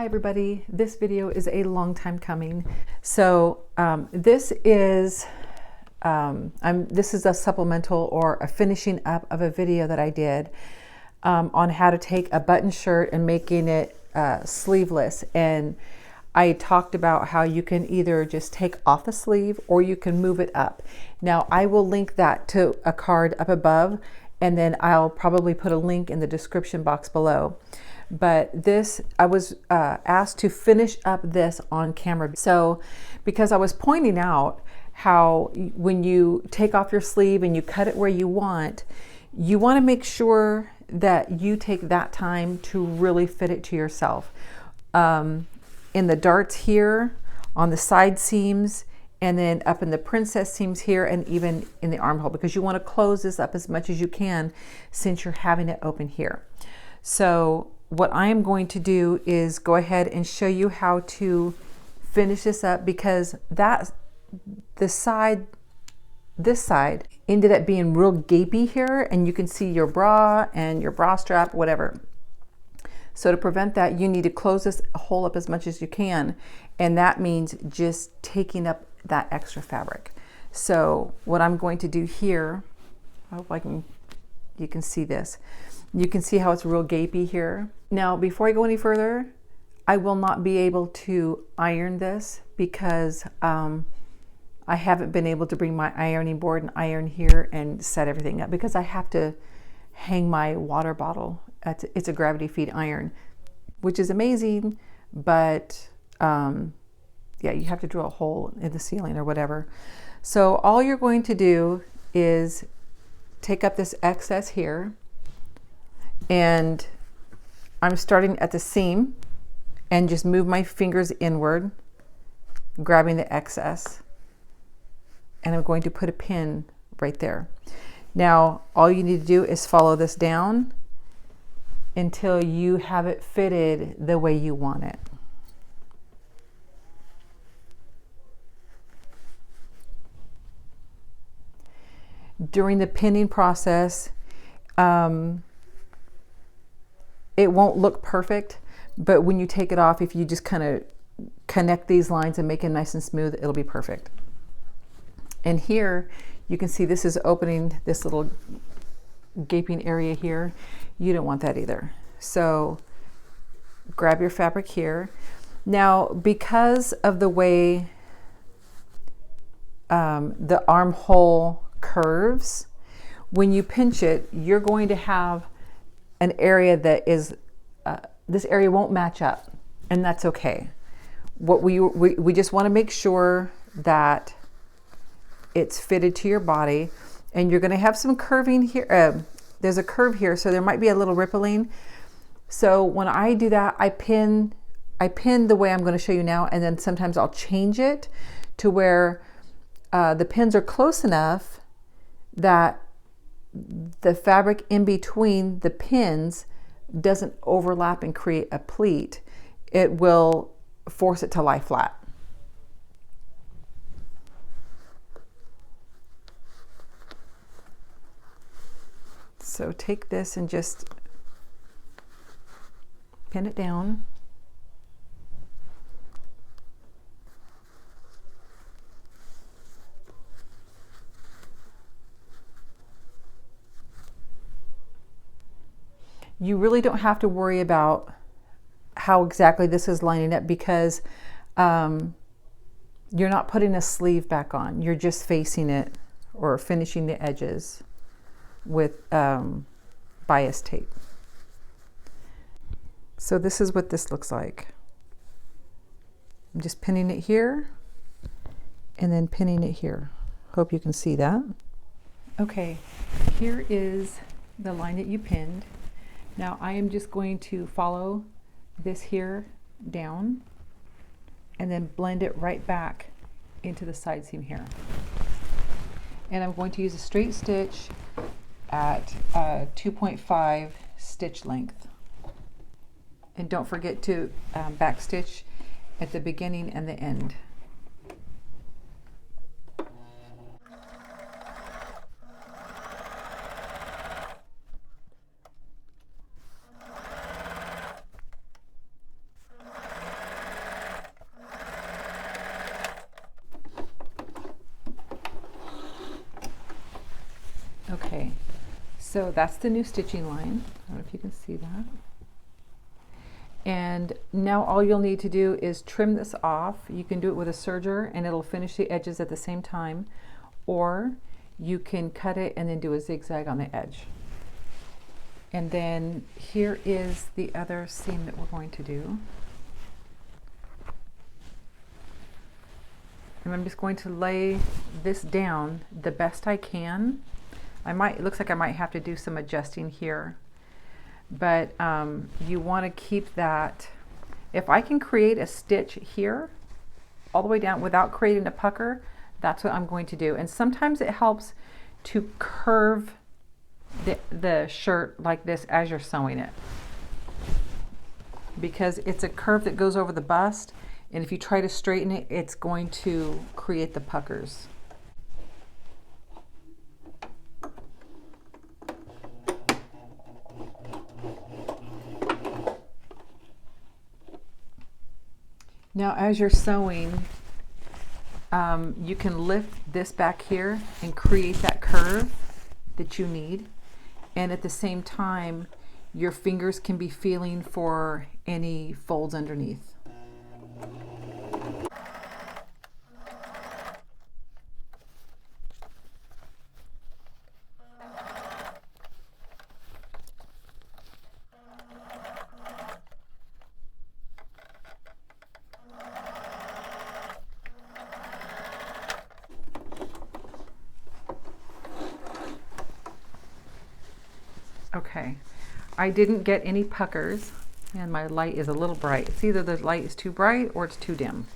Hi everybody, this video is a long time coming. So this is a supplemental or a finishing up of a video that I did on how to take a button shirt and making it sleeveless. And I talked about how you can either just take off the sleeve or you can move it up. Now I will link that to a card up above, and then I'll probably put a link in the description box below. But this, I was asked to finish up this on camera. So because I was pointing out how when you take off your sleeve and you cut it where you want to make sure that you take that time to really fit it to yourself. In the darts here, on the side seams, and then up in the princess seams here, and even in the armhole, because you want to close this up as much as you can since you're having it open here. So what I am going to do is go ahead and show you how to finish this up, because this side ended up being real gapey here, and you can see your bra and your bra strap, whatever. So to prevent that, you need to close this hole up as much as you can, and that means just taking up that extra fabric. So what I'm going to do here, I hope you can see this. You can see how it's real gapey here. Now, before I go any further, I will not be able to iron this because I haven't been able to bring my ironing board and iron here and set everything up, because I have to hang my water bottle. It's a gravity feed iron, which is amazing, but yeah, you have to drill a hole in the ceiling or whatever. So all you're going to do is take up this excess here, and I'm starting at the seam and just move my fingers inward, grabbing the excess, and I'm going to put a pin right there. Now all you need to do is follow this down until you have it fitted the way you want it. During the pinning process, it won't look perfect, but when you take it off, if you just kind of connect these lines and make it nice and smooth, it'll be perfect. And here you can see this is opening this little gaping area here. You don't want that either. So grab your fabric here. Now, because of the way the armhole curves, when you pinch it, you're going to have an area that is, this area won't match up, and that's okay. What we just want to make sure that it's fitted to your body, and you're going to have some curving here. There's a curve here, so there might be a little rippling. So when I do that, I pin the way I'm going to show you now, and then sometimes I'll change it to where the pins are close enough that the fabric in between the pins doesn't overlap and create a pleat. It will force it to lie flat. So take this and just pin it down. You really don't have to worry about how exactly this is lining up, because you're not putting a sleeve back on. You're just facing it or finishing the edges with bias tape. So this is what this looks like. I'm just pinning it here and then pinning it here. Hope you can see that. Okay, here is the line that you pinned. Now I am just going to follow this here down and then blend it right back into the side seam here. And I'm going to use a straight stitch at 2.5 stitch length. And don't forget to back stitch at the beginning and the end. Okay, so that's the new stitching line. I don't know if you can see that. And now all you'll need to do is trim this off. You can do it with a serger and it'll finish the edges at the same time, or you can cut it and then do a zigzag on the edge. And then here is the other seam that we're going to do. And I'm just going to lay this down the best I can. It looks like I might have to do some adjusting here, but you want to keep that. If I can create a stitch here all the way down without creating a pucker, that's what I'm going to do. And sometimes it helps to curve the shirt like this as you're sewing it, because it's a curve that goes over the bust, and if you try to straighten it, it's going to create the puckers. Now, as you're sewing, you can lift this back here and create that curve that you need. And at the same time, your fingers can be feeling for any folds underneath. Okay, I didn't get any puckers, and my light is a little bright. It's either the light is too bright or it's too dim.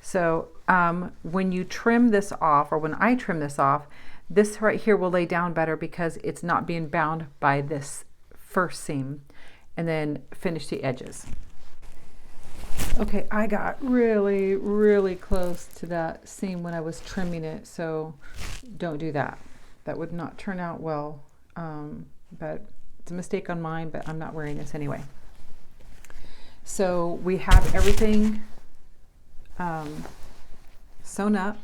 So when you trim this off, or when I trim this off, this right here will lay down better because it's not being bound by this first seam, and then finish the edges. Okay, I got really, really close to that seam when I was trimming it, so don't do that. That would not turn out well. But it's a mistake on mine, but I'm not wearing this anyway. So we have everything sewn up.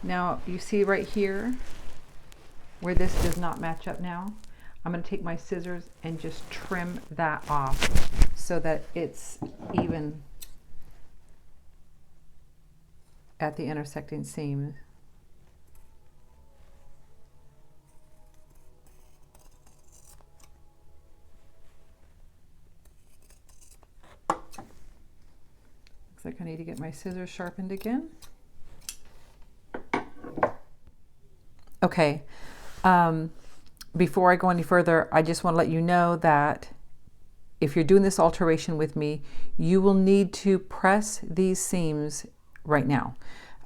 Now you see right here where this does not match up now. I'm going to take my scissors and just trim that off so that it's even at the intersecting seam. Looks like I need to get my scissors sharpened again. Okay, before I go any further, I just want to let you know that if you're doing this alteration with me, you will need to press these seams right now.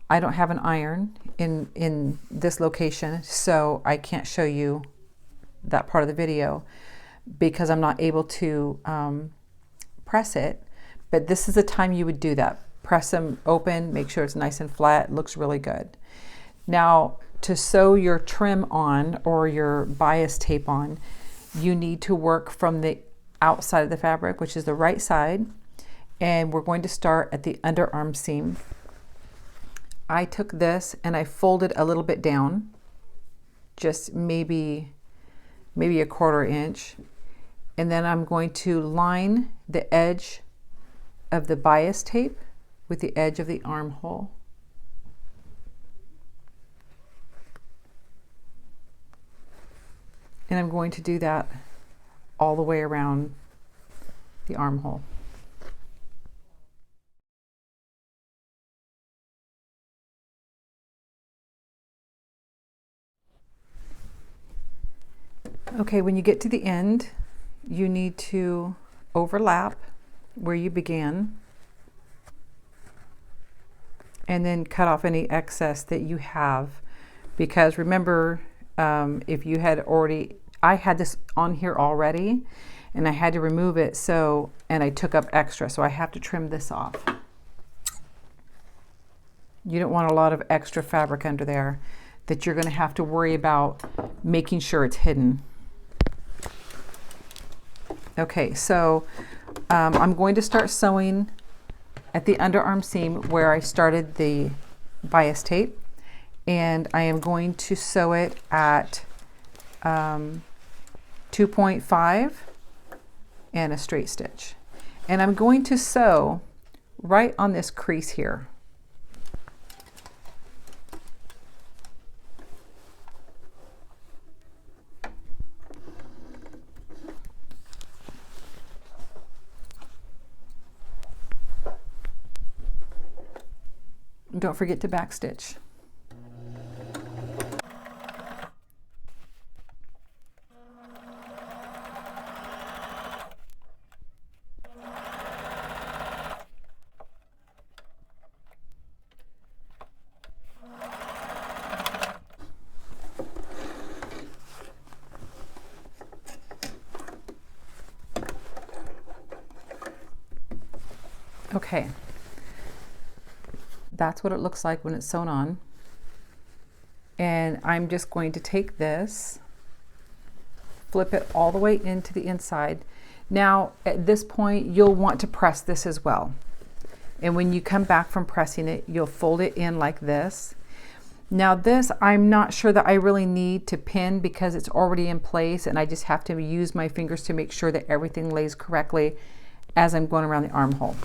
I don't have an iron in this location, so I can't show you that part of the video because I'm not able to press it. But this is the time you would do that. Press them open, make sure it's nice and flat, looks really good. Now, to sew your trim on or your bias tape on, you need to work from the outside of the fabric, which is the right side, and we're going to start at the underarm seam. I took this and I folded a little bit down, just maybe a 1/4 inch, and then I'm going to line the edge of the bias tape with the edge of the armhole. And I'm going to do that all the way around the armhole. Okay, when you get to the end, you need to overlap where you began and then cut off any excess that you have, because remember, if you had already, I had this on here already and I had to remove it, so, and I took up extra, so I have to trim this off. You don't want a lot of extra fabric under there that you're going to have to worry about making sure it's hidden. Okay, so I'm going to start sewing at the underarm seam where I started the bias tape, and I am going to sew it at 2.5 and a straight stitch. And I'm going to sew right on this crease here. Don't forget to backstitch. Okay. That's what it looks like when it's sewn on. And I'm just going to take this, flip it all the way into the inside. Now, at this point, you'll want to press this as well. And when you come back from pressing it, you'll fold it in like this. Now this, I'm not sure that I really need to pin because it's already in place, and I just have to use my fingers to make sure that everything lays correctly as I'm going around the armhole.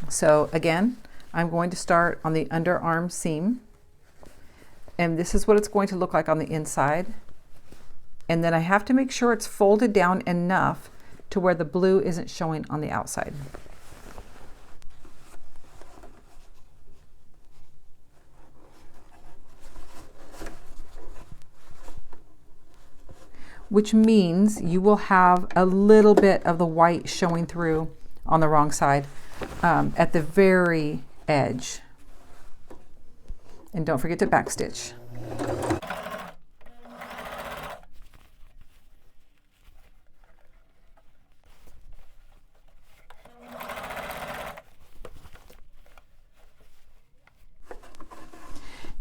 So again, I'm going to start on the underarm seam, and this is what it's going to look like on the inside. And then I have to make sure it's folded down enough to where the blue isn't showing on the outside. Which means you will have a little bit of the white showing through on the wrong side at the very edge. And don't forget to backstitch.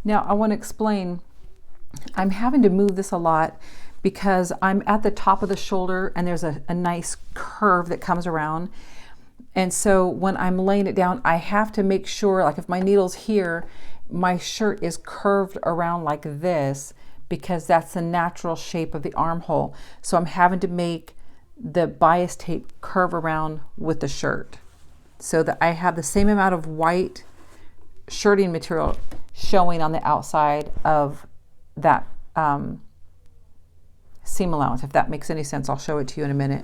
Now I want to explain, I'm having to move this a lot because I'm at the top of the shoulder and there's a nice curve that comes around. And so when I'm laying it down, I have to make sure, like if my needle's here, my shirt is curved around like this because that's the natural shape of the armhole. So I'm having to make the bias tape curve around with the shirt so that I have the same amount of white shirting material showing on the outside of that seam allowance. If that makes any sense, I'll show it to you in a minute.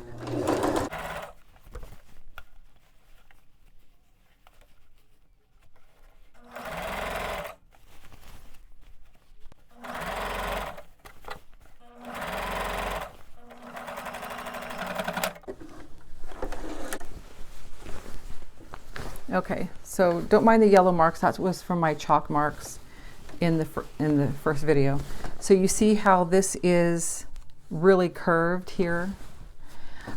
Okay, so don't mind the yellow marks. That was from my chalk marks in the first video. So you see how this is really curved here.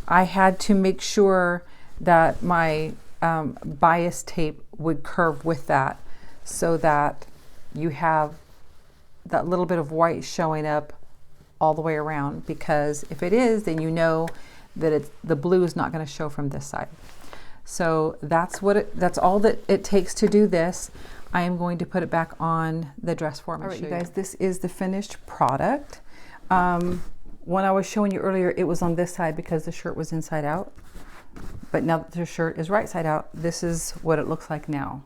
I had to make sure that my bias tape would curve with that so that you have that little bit of white showing up all the way around, because if it is, then you know that the blue is not going to show from this side. So that's all that it takes to do this. I am going to put it back on the dress form. All right, you guys, this is the finished product. When I was showing you earlier, it was on this side because the shirt was inside out. But now that the shirt is right side out, this is what it looks like now.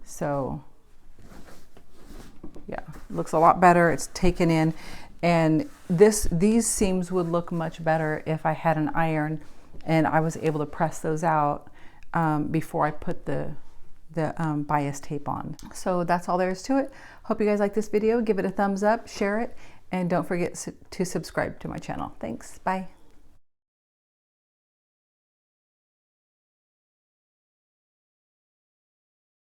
So yeah, it looks a lot better. It's taken in. And these seams would look much better if I had an iron and I was able to press those out before I put the bias tape on. So that's all there is to it. Hope you guys like this video. Give it a thumbs up, share it, and don't forget to subscribe to my channel. Thanks. Bye.